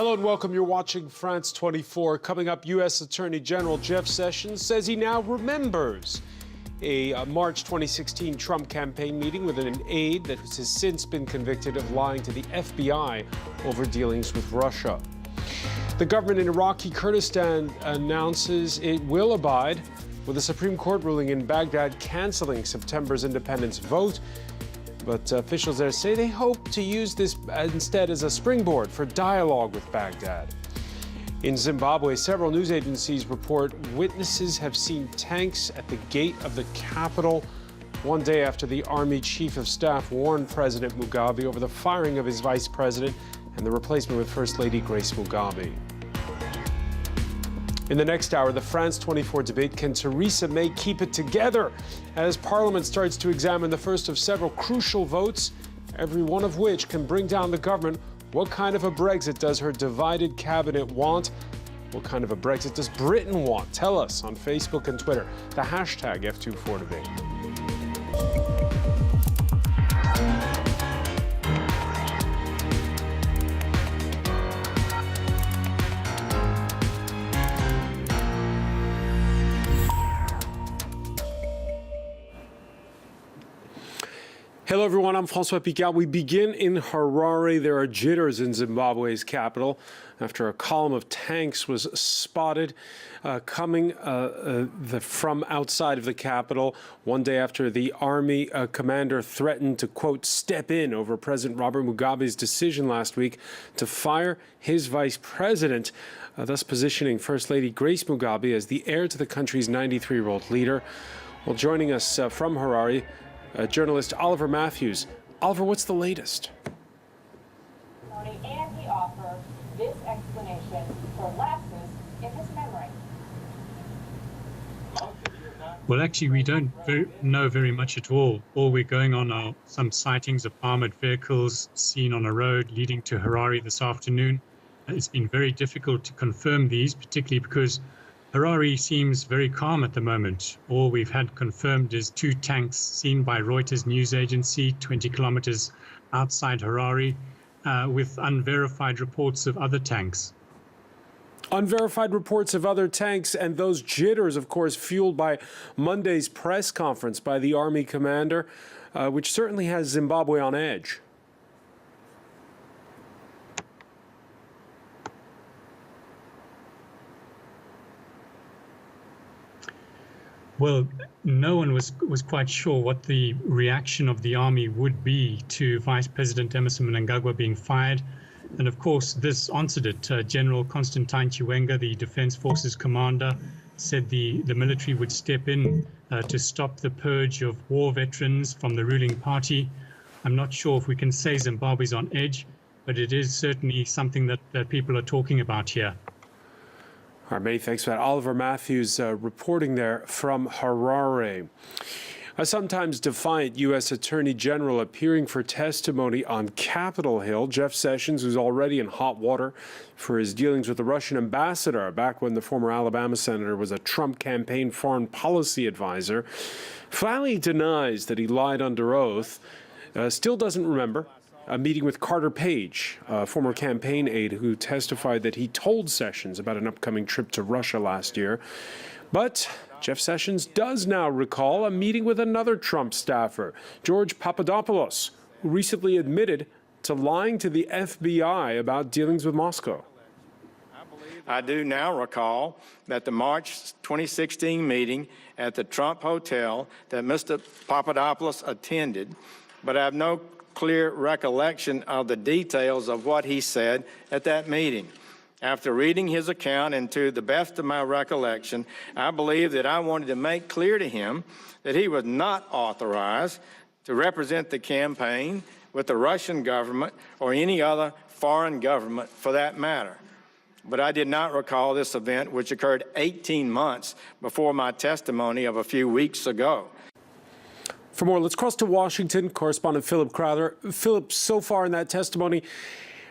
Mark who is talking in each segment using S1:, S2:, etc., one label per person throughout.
S1: Hello and welcome. You're watching France 24. Coming up, U.S. Attorney General Jeff Sessions says he now remembers a March 2016 Trump campaign meeting with an aide that has since been convicted of lying to the FBI over dealings with Russia. The government in Iraqi Kurdistan announces it will abide with a Supreme Court ruling in Baghdad canceling September's independence vote. But officials there say they hope to use this instead as a springboard for dialogue with Baghdad. In Zimbabwe, several news agencies report witnesses have seen tanks at the gate of the capital one day after the Army Chief of Staff warned President Mugabe over the firing of his vice president and the replacement with First Lady Grace Mugabe. In the next hour, the France 24 debate, can Theresa May keep it together? As Parliament starts to examine the first of several crucial votes, every one of which can bring down the government. What kind of a Brexit does her divided cabinet want? What kind of a Brexit does Britain want? Tell us on Facebook and Twitter. The hashtag F24debate. Hello, everyone. I'm Francois Picard. We begin in Harare. There are jitters in Zimbabwe's capital after a column of tanks was spotted coming from outside of the capital one day after the army commander threatened to, quote, step in over President Robert Mugabe's decision last week to fire his vice president, thus positioning First Lady Grace Mugabe as the heir to the country's 93-year-old leader. Well, joining us from Harare, journalist Oliver Matthews. Oliver, what's the latest?
S2: And he offered this explanation for lapses in his memory.
S3: Well, actually, we don't know very much at all. All we're going on are some sightings of armored vehicles seen on a road leading to Harare this afternoon. It's been very difficult to confirm these, particularly because Harare seems very calm at the moment. All we've had confirmed is 2 tanks seen by Reuters news agency 20 kilometers outside Harare, with unverified reports of other tanks.
S1: Unverified reports of other tanks, and those jitters, of course, fueled by Monday's press conference by the army commander, which certainly has Zimbabwe on edge.
S3: Well, no one was quite sure what the reaction of the army would be to Vice President Emmerson Mnangagwa being fired. And of course, this answered it. General Constantine Chiwenga, the Defense Forces commander, said the military would step in to stop the purge of war veterans from the ruling party. I'm not sure if we can say Zimbabwe's on edge, but it is certainly something that people are talking about here.
S1: All right, many thanks for that. Oliver Matthews reporting there from Harare. A sometimes defiant U.S. Attorney General appearing for testimony on Capitol Hill. Jeff Sessions, who's already in hot water for his dealings with the Russian ambassador back when the former Alabama senator was a Trump campaign foreign policy advisor, flatly denies that he lied under oath, still doesn't remember a meeting with Carter Page, a former campaign aide who testified that he told Sessions about an upcoming trip to Russia last year. But Jeff Sessions does now recall a meeting with another Trump staffer, George Papadopoulos, who recently admitted to lying to the FBI about dealings with Moscow.
S4: I do now recall that the March 2016 meeting at the Trump Hotel that Mr. Papadopoulos attended, but I have no clear recollection of the details of what he said at that meeting. After reading his account, and to the best of my recollection, I believe that I wanted to make clear to him that he was not authorized to represent the campaign with the Russian government or any other foreign government for that matter. But I did not recall this event, which occurred 18 months before my testimony of a few weeks ago.
S1: For more, let's cross to Washington. Correspondent Philip Crowther. Philip, so far in that testimony,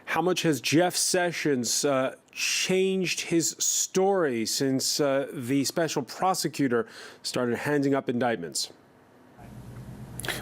S1: how much has Jeff Sessions changed his story since the special prosecutor started handing up indictments?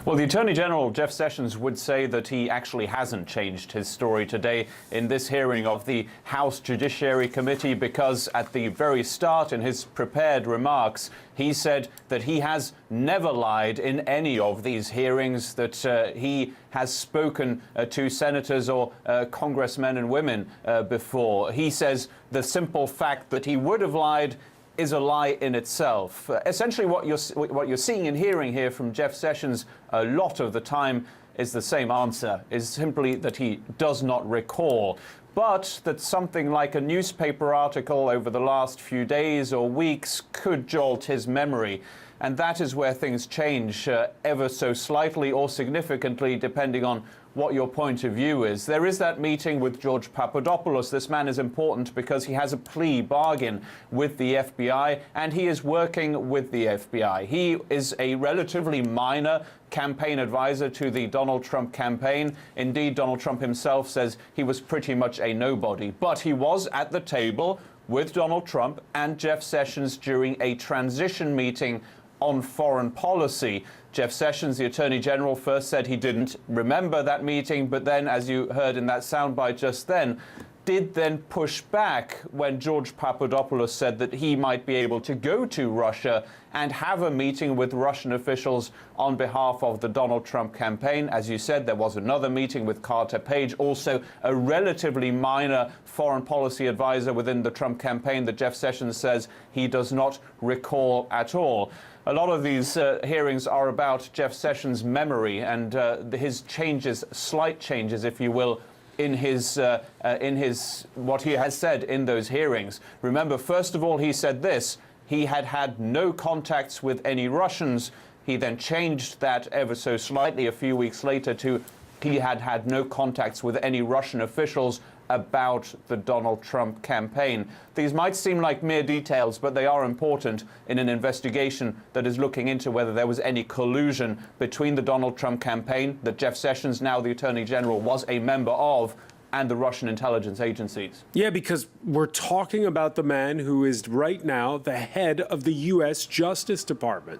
S5: Well, the Attorney General, Jeff Sessions, would say that he actually hasn't changed his story today in this hearing of the House Judiciary Committee, because at the very start, in his prepared remarks, he said that he has never lied in any of these hearings, that he has spoken to senators or congressmen and women before. He says the simple fact that he would have lied is a lie in itself. Essentially, what you're seeing and hearing here from Jeff Sessions a lot of the time is the same answer, is simply that he does not recall. But that something like a newspaper article over the last few days or weeks could jolt his memory. And that is where things change ever so slightly or significantly, depending on what your point of view is. There is that meeting with George Papadopoulos. This man is important because he has a plea bargain with the FBI, and he is working with the FBI. He is a relatively minor campaign advisor to the Donald Trump campaign. Indeed, Donald Trump himself says he was pretty much a nobody. But he was at the table with Donald Trump and Jeff Sessions during a transition meeting on foreign policy. Jeff Sessions, the Attorney General, first said he didn't remember that meeting, but then, as you heard in that soundbite just then, did then push back when George Papadopoulos said that he might be able to go to Russia and have a meeting with Russian officials on behalf of the Donald Trump campaign. As you said, there was another meeting with Carter Page, also a relatively minor foreign policy advisor within the Trump campaign that Jeff Sessions says he does not recall at all. A lot of these hearings are about Jeff Sessions' memory and his changes, slight changes, if you will, in his what he has said in those hearings. Remember, first of all, he said this: he had had no contacts with any Russians. He then changed that ever so slightly a few weeks later to he had had no contacts with any Russian officials about the Donald Trump campaign. These might seem like mere details, but they are important in an investigation that is looking into whether there was any collusion between the Donald Trump campaign that Jeff Sessions, now the Attorney General, was a member of, and the Russian intelligence agencies.
S1: Yeah, because we're talking about the man who is right now the head of the U.S. Justice Department.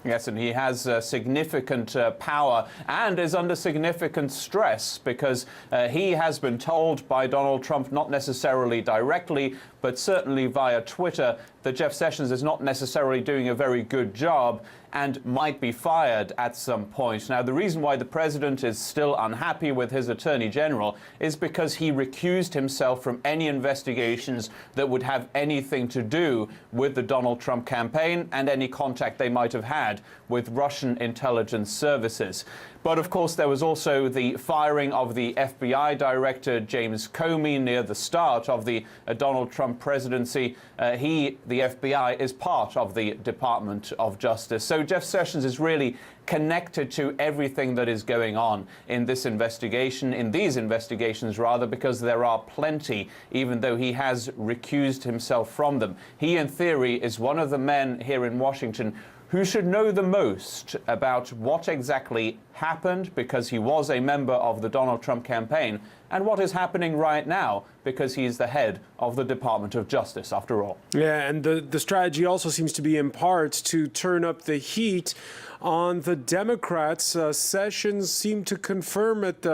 S5: Yes, and he has significant power and is under significant stress because he has been told by Donald Trump, not necessarily directly, but certainly via Twitter, that Jeff Sessions is not necessarily doing a very good job and might be fired at some point. Now, the reason why the president is still unhappy with his attorney general is because he recused himself from any investigations that would have anything to do with the Donald Trump campaign and any contact they might have had with Russian intelligence services. But of course, there was also the firing of the FBI director, James Comey, near the start of the Donald Trump presidency. The FBI, is part of the Department of Justice. So Jeff Sessions is really connected to everything that is going on in this investigation, in these investigations rather, because there are plenty, even though he has recused himself from them. He, in theory, is one of the men here in Washington who should know the most about what exactly happened, because he was a member of the Donald Trump campaign, and what is happening right now, because he is the head of the Department of Justice, after all.
S1: Yeah, and the strategy also seems to be, in part, to turn up the heat on the Democrats. Sessions seemed to confirm at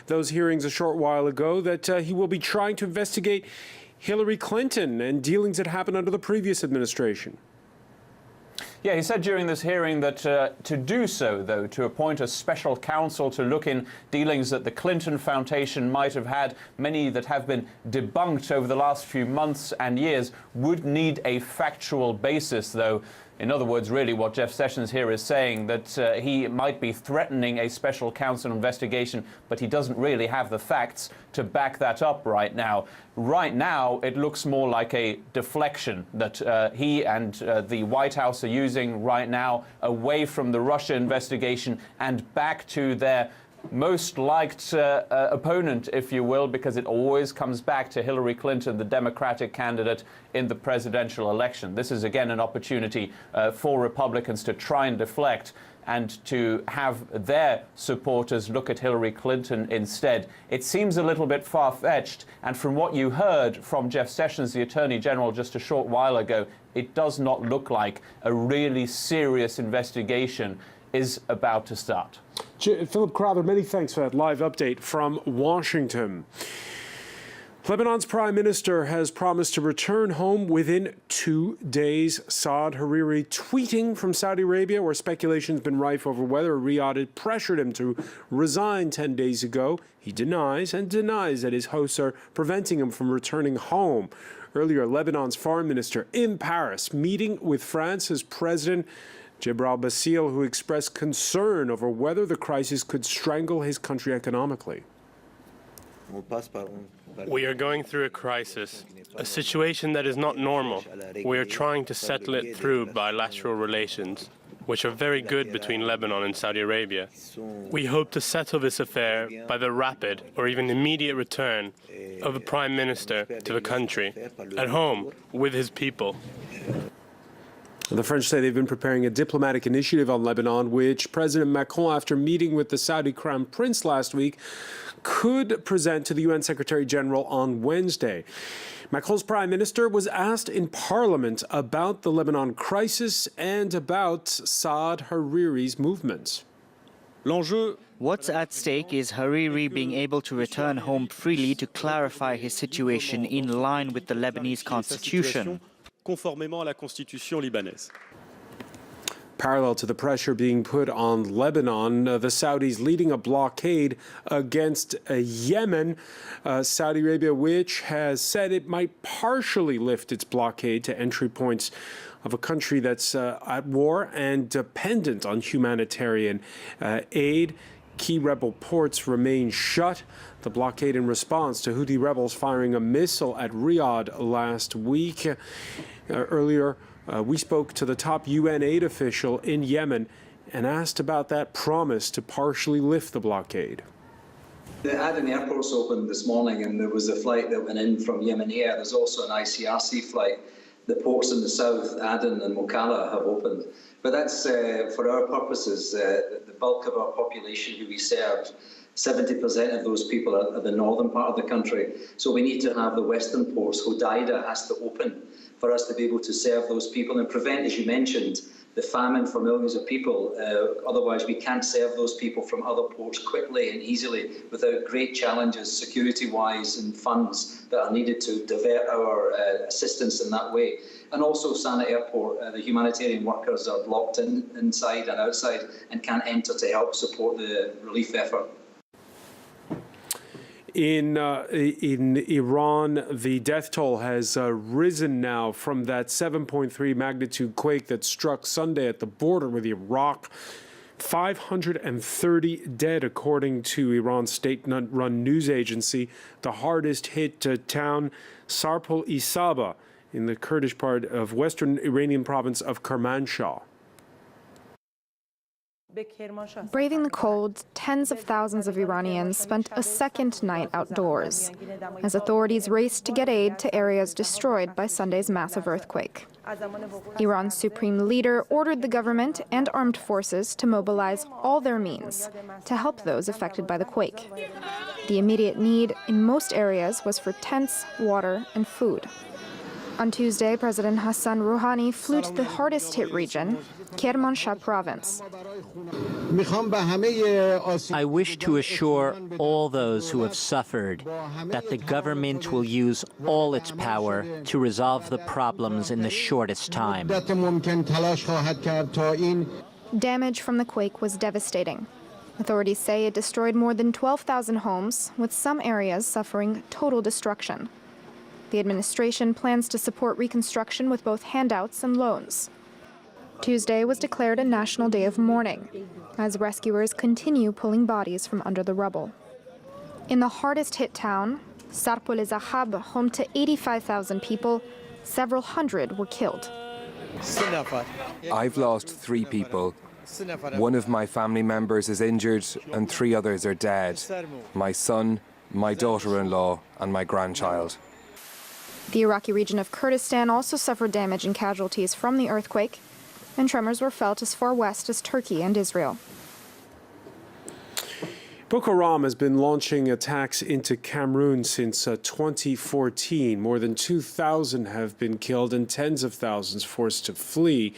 S1: those hearings a short while ago that he will be trying to investigate Hillary Clinton and dealings that happened under the previous administration.
S5: Yeah, he said during this hearing that to do so, though, to appoint a special counsel to look in dealings that the Clinton Foundation might have had, many that have been debunked over the last few months and years, would need a factual basis, though. In other words, really what Jeff Sessions here is saying, that he might be threatening a special counsel investigation, but he doesn't really have the facts to back that up right now. Right now, it looks more like a deflection that he and the White House are using right now away from the Russia investigation and back to their most liked opponent, if you will, because it always comes back to Hillary Clinton, the Democratic candidate in the presidential election. This is, again, an opportunity for Republicans to try and deflect and to have their supporters look at Hillary Clinton instead. It seems a little bit far-fetched, and from what you heard from Jeff Sessions, the Attorney General, just a short while ago, it does not look like a really serious investigation is about to start.
S1: Philip Crowther, many thanks for that live update from Washington. Lebanon's prime minister has promised to return home within 2 days. Saad Hariri tweeting from Saudi Arabia, where speculation's been rife over whether Riyadh had pressured him to resign 10 days ago. He denies that his hosts are preventing him from returning home. Earlier, Lebanon's foreign minister in Paris meeting with France's president Djibril Bassil, who expressed concern over whether the crisis could strangle his country economically.
S6: We are going through a crisis, a situation that is not normal. We are trying to settle it through bilateral relations, which are very good between Lebanon and Saudi Arabia. We hope to settle this affair by the rapid or even immediate return of the Prime Minister to the country, at home with his people.
S1: The French say they've been preparing a diplomatic initiative on Lebanon, which President Macron, after meeting with the Saudi Crown Prince last week, could present to the UN Secretary General on Wednesday. Macron's prime minister was asked in Parliament about the Lebanon crisis and about Saad Hariri's movements.
S7: What's at stake is Hariri being able to return home freely to clarify his situation in line with the Lebanese constitution.
S8: Conformément à la constitution libanaise.
S1: Parallel to the pressure being put on Lebanon, the Saudis leading a blockade against Yemen. Saudi Arabia, which has said it might partially lift its blockade to entry points of a country that's at war and dependent on humanitarian aid. Key rebel ports remain shut. The blockade in response to Houthi rebels firing a missile at Riyadh last week. Earlier, we spoke to the top UN aid official in Yemen and asked about that promise to partially lift the blockade.
S9: The Aden airport's opened this morning, and there was a flight that went in from Yemen Air. There's also an ICRC flight. The ports in the south, Aden and Mokalla, have opened. But that's, for our purposes, the bulk of our population who we serve. 70% of those people are the northern part of the country. So we need to have the western ports. Hodeida has to open for us to be able to serve those people and prevent, as you mentioned, the famine for millions of people. Otherwise, we can't serve those people from other ports quickly and easily without great challenges security-wise and funds that are needed to divert our assistance in that way. And also Sana'a Airport, the humanitarian workers are blocked inside and outside and can't enter to help support the relief effort.
S1: In Iran, the death toll has risen now from that 7.3 magnitude quake that struck Sunday at the border with Iraq. 530 dead, according to Iran's state-run news agency. The hardest hit town, Sarpol-e-Saba, in the Kurdish part of western Iranian province of Kermanshah.
S10: Braving the cold, tens of thousands of Iranians spent a second night outdoors as authorities raced to get aid to areas destroyed by Sunday's massive earthquake. Iran's supreme leader ordered the government and armed forces to mobilize all their means to help those affected by the quake. The immediate need in most areas was for tents, water, and food. On Tuesday, President Hassan Rouhani flew to the hardest-hit region, Kermanshah province.
S11: I wish to assure all those who have suffered that the government will use all its power to resolve the problems in the shortest time.
S10: Damage from the quake was devastating. Authorities say it destroyed more than 12,000 homes, with some areas suffering total destruction. The administration plans to support reconstruction with both handouts and loans. Tuesday was declared a national day of mourning, as rescuers continue pulling bodies from under the rubble. In the hardest-hit town, Sarpol-e-Zahab, home to 85,000 people, several hundred were killed.
S12: I've lost 3 people. One of my family members is injured and 3 others are dead. My son, my daughter-in-law, and my grandchild.
S10: The Iraqi region of Kurdistan also suffered damage and casualties from the earthquake, and tremors were felt as far west as Turkey and Israel.
S1: Boko Haram has been launching attacks into Cameroon since 2014. More than 2,000 have been killed and tens of thousands forced to flee.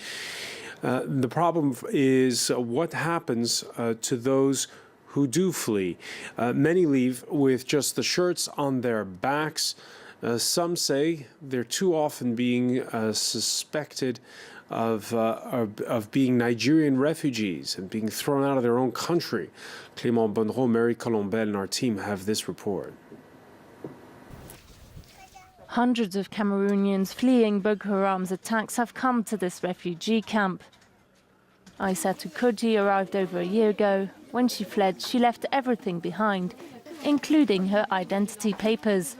S1: The problem is what happens to those who do flee. Many leave with just the shirts on their backs. Some say they're too often being suspected of being Nigerian refugees and being thrown out of their own country. Clément Bonnereau, Mary Colombel, and our team have this report.
S13: Hundreds of Cameroonians fleeing Boko Haram's attacks have come to this refugee camp. Aissatou Kodji arrived over a year ago. When she fled, she left everything behind, including her identity papers.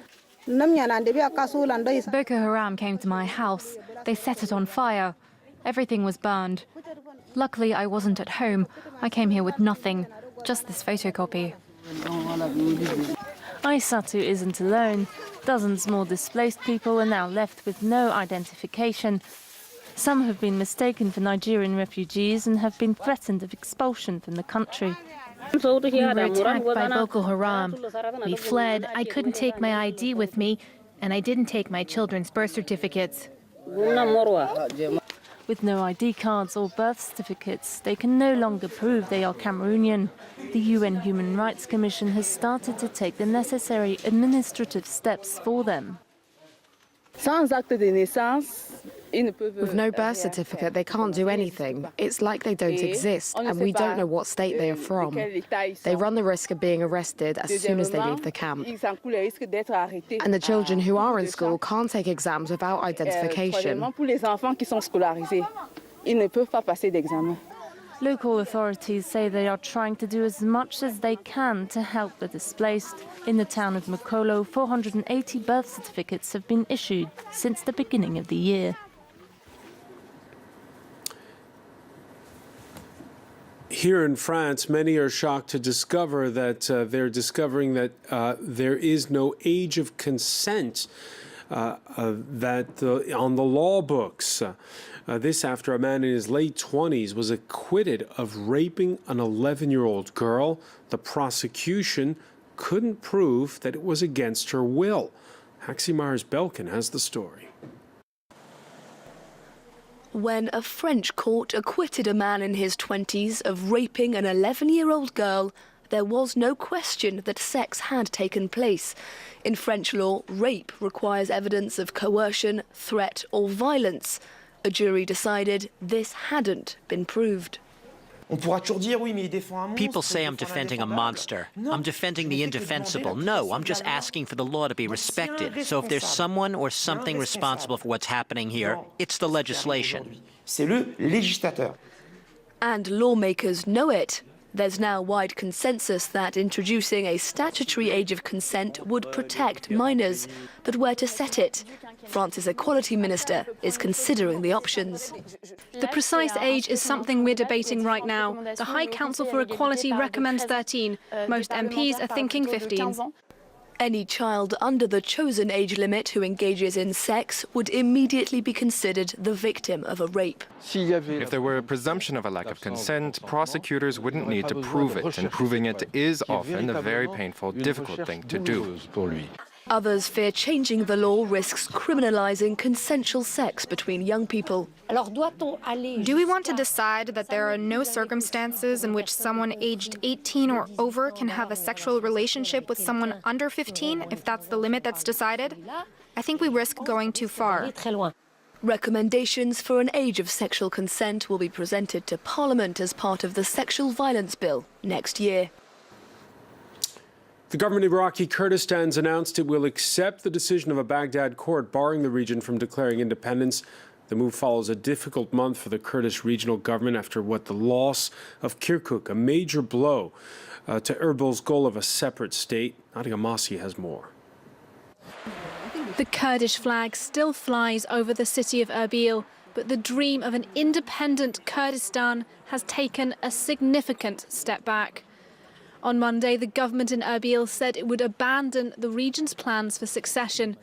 S10: Boko Haram came to my house. They set it on fire. Everything was burned. Luckily, I wasn't at home. I came here with nothing, just this photocopy.
S13: Aissatou isn't alone. Dozens more displaced people are now left with no identification. Some have been mistaken for Nigerian refugees and have been threatened of expulsion from the country.
S14: We were attacked by Boko Haram. We fled. I couldn't take my ID with me, and I didn't take my children's birth certificates.
S13: With no ID cards or birth certificates, they can no longer prove they are Cameroonian. The UN Human Rights Commission has started to take the necessary administrative steps for them.
S15: With no birth certificate, they can't do anything. It's like they don't exist, and we don't know what state they are from. They run the risk of being arrested as soon as they leave the camp. And the children who are in school can't take exams without identification.
S13: Local authorities say they are trying to do as much as they can to help the displaced. In the town of Mokolo, 480 birth certificates have been issued since the beginning of the year.
S1: Here in France, many are shocked to discover that they're discovering that there is no age of consent on the law books. This after a man in his late 20s was acquitted of raping an 11-year-old girl. The prosecution couldn't prove that it was against her will. Haxi Myers-Belkin has the story.
S16: When a French court acquitted a man in his 20s of raping an 11-year-old girl, there was no question that sex had taken place. In French law, rape requires evidence of coercion, threat or violence. A jury decided this hadn't been proved.
S11: People say I'm defending a monster. I'm defending the indefensible. No, I'm just asking for the law to be respected. So if there's someone or something responsible for what's happening here, it's the legislation.
S16: And lawmakers know it. There's now wide consensus that introducing a statutory age of consent would protect minors. But where to set it? France's equality minister is considering the options.
S17: The precise age is something we're debating right now. The High Council for Equality recommends 13. Most MPs are thinking 15.
S16: Any child under the chosen age limit who engages in sex would immediately be considered the victim of a rape.
S18: If there were a presumption of a lack of consent, prosecutors wouldn't need to prove it, and proving it is often a very painful, difficult thing to do.
S16: Others fear changing the law risks criminalizing consensual sex between young people.
S10: Do we want to decide that there are no circumstances in which someone aged 18 or over can have a sexual relationship with someone under 15, if that's the limit that's decided? I think we risk going too far.
S16: Recommendations for an age of sexual consent will be presented to Parliament as part of the Sexual Violence Bill next year.
S1: The government of Iraqi Kurdistan's announced it will accept the decision of a Baghdad court barring the region from declaring independence. The move follows a difficult month for the Kurdish regional government after the loss of Kirkuk, a major blow to Erbil's goal of a separate state. Nadia Massi has more.
S17: The Kurdish flag still flies over the city of Erbil, but the dream of an independent Kurdistan has taken a significant step back. On Monday, the government in Erbil said it would abandon the region's plans for succession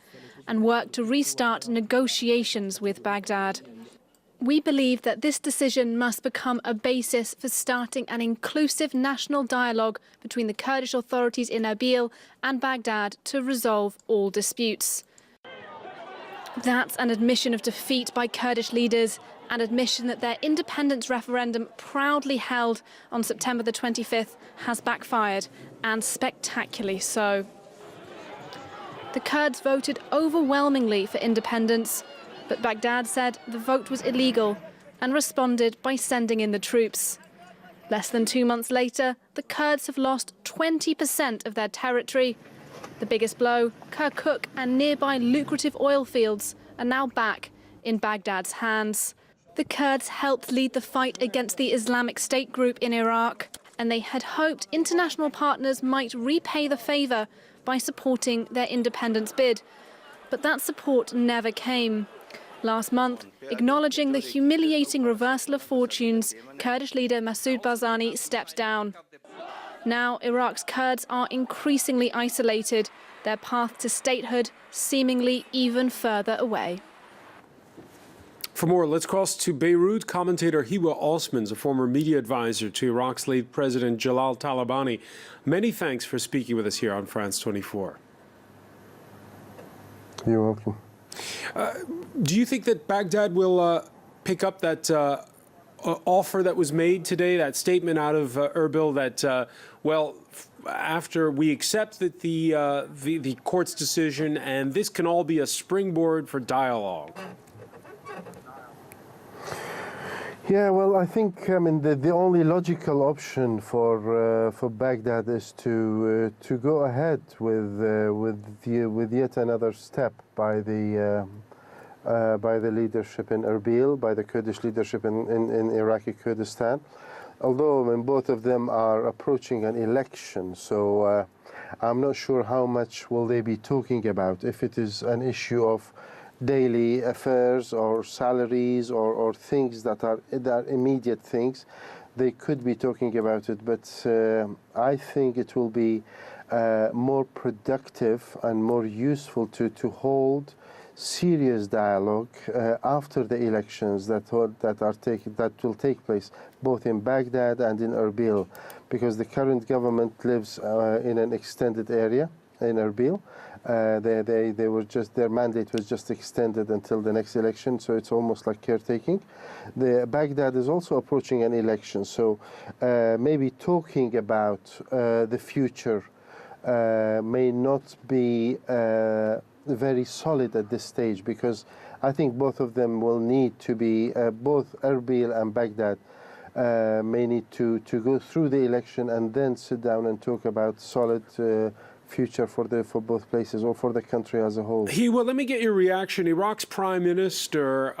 S17: and work to restart negotiations with Baghdad. We believe that this decision must become a basis for starting an inclusive national dialogue between the Kurdish authorities in Erbil and Baghdad to resolve all disputes. That's an admission of defeat by Kurdish leaders. and admission that their independence referendum, proudly held on September the 25th, has backfired, and spectacularly so. The Kurds voted overwhelmingly for independence, but Baghdad said the vote was illegal and responded by sending in the troops. Less than 2 months later, the Kurds have lost 20% of their territory. The biggest blow, Kirkuk and nearby lucrative oil fields are now back in Baghdad's hands. The Kurds helped lead the fight against the Islamic State group in Iraq, and they had hoped international partners might repay the favour by supporting their independence bid. But that support never came. Last month, acknowledging the humiliating reversal of fortunes, Kurdish leader Masoud Barzani stepped down. Now, Iraq's Kurds are increasingly isolated, their path to statehood seemingly even further away.
S1: For more, let's cross to Beirut. Commentator Hiwa Osman is a former media advisor to Iraq's late President Jalal Talabani. Many thanks for speaking with us here on France 24.
S19: You're welcome.
S1: Do you think that Baghdad will pick up that offer that was made today, that statement out of Erbil that, well, after we accept that the court's decision and this can all be a springboard for dialogue?
S19: Yeah, well, I think the only logical option for Baghdad is to go ahead with yet another step by the leadership in Erbil, by the Kurdish leadership in Iraqi Kurdistan. Although both of them are approaching an election, so I'm not sure how much will they be talking about. If it is an issue of daily affairs or salaries or things that are immediate things, they could be talking about it. But I think it will be more productive and more useful to hold serious dialogue after the elections that will take place both in Baghdad and in Erbil, because the current government lives in an extended area in Erbil. They were just, their mandate was just extended until the next election, so it's almost like caretaking. Baghdad is also approaching an election, so maybe talking about the future may not be very solid at this stage, because I think both of them will need to be, both Erbil and Baghdad may need to go through the election and then sit down and talk about solid future for both places or for the country as a whole.
S1: Well, let me get your reaction. Iraq's Prime Minister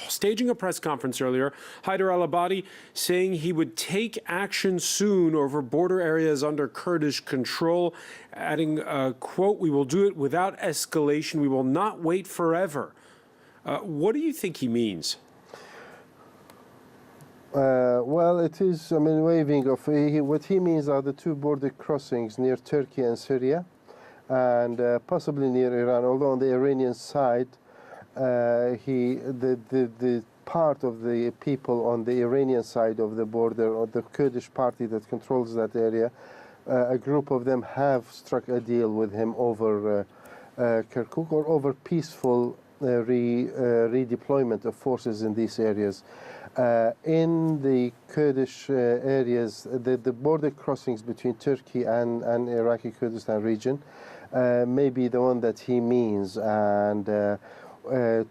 S1: staging a press conference earlier, Haider al-Abadi, saying he would take action soon over border areas under Kurdish control, adding, quote, "We will do it without escalation. We will not wait forever." What do you think he means?
S19: Well, it is, waving of, what he means are the two border crossings near Turkey and Syria, and possibly near Iran, although on the Iranian side, the part of the people on the Iranian side of the border, or the Kurdish party that controls that area, a group of them have struck a deal with him over Kirkuk, or over peaceful redeployment of forces in these areas. In the Kurdish areas, the border crossings between Turkey and Iraqi Kurdistan region may be the one that he means, and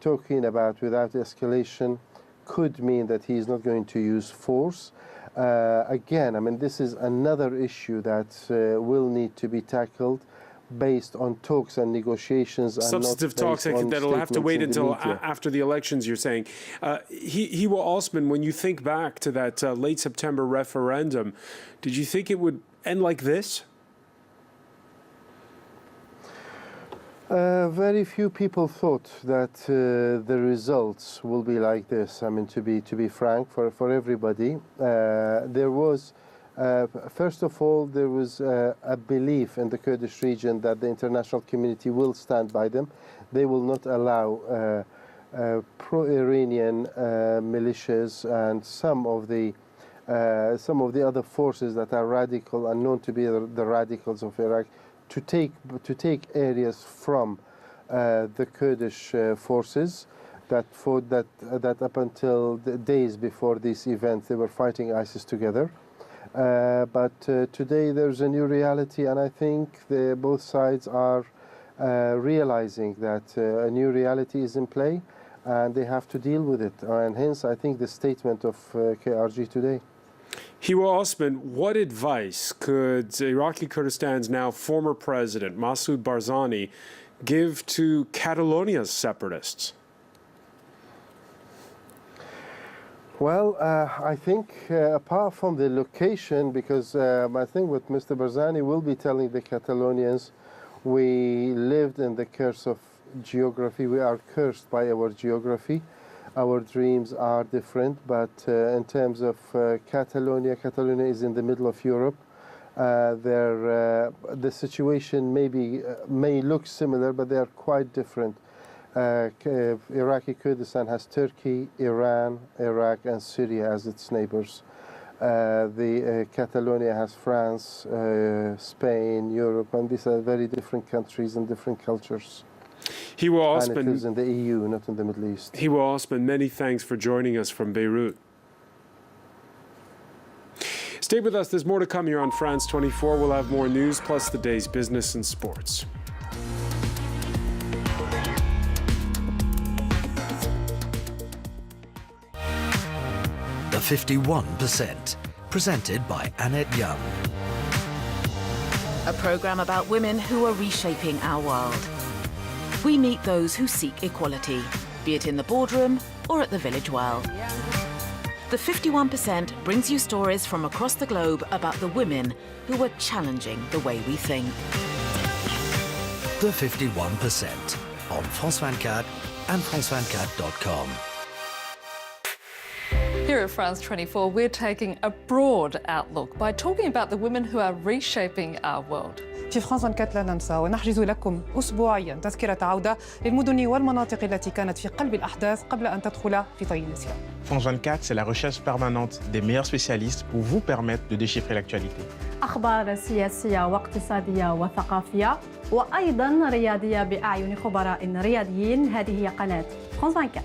S19: talking about without escalation could mean that he is not going to use force. Again, this is another issue that will need to be tackled based on talks and negotiations.
S1: Substantive talks that'll have to wait until after the elections, you're saying. Hiwa Osman, when you think back to that late September referendum, did you think it would end like this?
S19: Very few people thought that the results will be like this. To be frank, for everybody, there was. First of all, there was a belief in the Kurdish region that the international community will stand by them. They will not allow pro-Iranian militias and some of the other forces that are radical and known to be the radicals of Iraq to take areas from the Kurdish forces. that fought that up until the days before this event, they were fighting ISIS together. But today there's a new reality, and I think both sides are realizing that a new reality is in play, and they have to deal with it. And hence, I think the statement of KRG today.
S1: Hiwa Osman, what advice could Iraqi Kurdistan's now former president, Masoud Barzani, give to Catalonia's separatists?
S19: Well, I think apart from the location, because I think what Mr. Barzani will be telling the Catalonians, we lived in the curse of geography. We are cursed by our geography. Our dreams are different, but in terms of Catalonia is in the middle of Europe. The situation may look similar, but they are quite different. Iraqi Kurdistan has Turkey, Iran, Iraq, and Syria as its neighbors. Catalonia has France, Spain, Europe, and these are very different countries and different cultures.
S1: Hiwa Osman,
S19: and it is in the EU, not in the Middle East.
S1: Hiwa Osman, many thanks for joining us from Beirut. Stay with us. There's more to come here on France 24. We'll have more news, plus the day's business and sports.
S20: The 51%, presented by Annette Young.
S21: A program about women who are reshaping our world. We meet those who seek equality, be it in the boardroom or at the village well. The 51% brings you stories from across the globe about the women who are challenging the way we think.
S20: The 51% on France 24 and France24.com.
S22: Here at France 24, we're taking a broad outlook by talking about the women who are reshaping our world.
S23: في فرانس 24 لا ننسى ونحجز لكم أسبوعيا تذكرة عودة للمدن والمناطق التي كانت في قلب الأحداث قبل أن تدخل في طي النسيان.
S24: France 24, c'est la recherche permanente des meilleurs spécialistes pour vous permettre de déchiffrer l'actualité.
S25: أخبار سياسية واقتصادية وثقافية وأيضا رياضية بأعين خبراء رياضيين. هذه هي قناة France 24.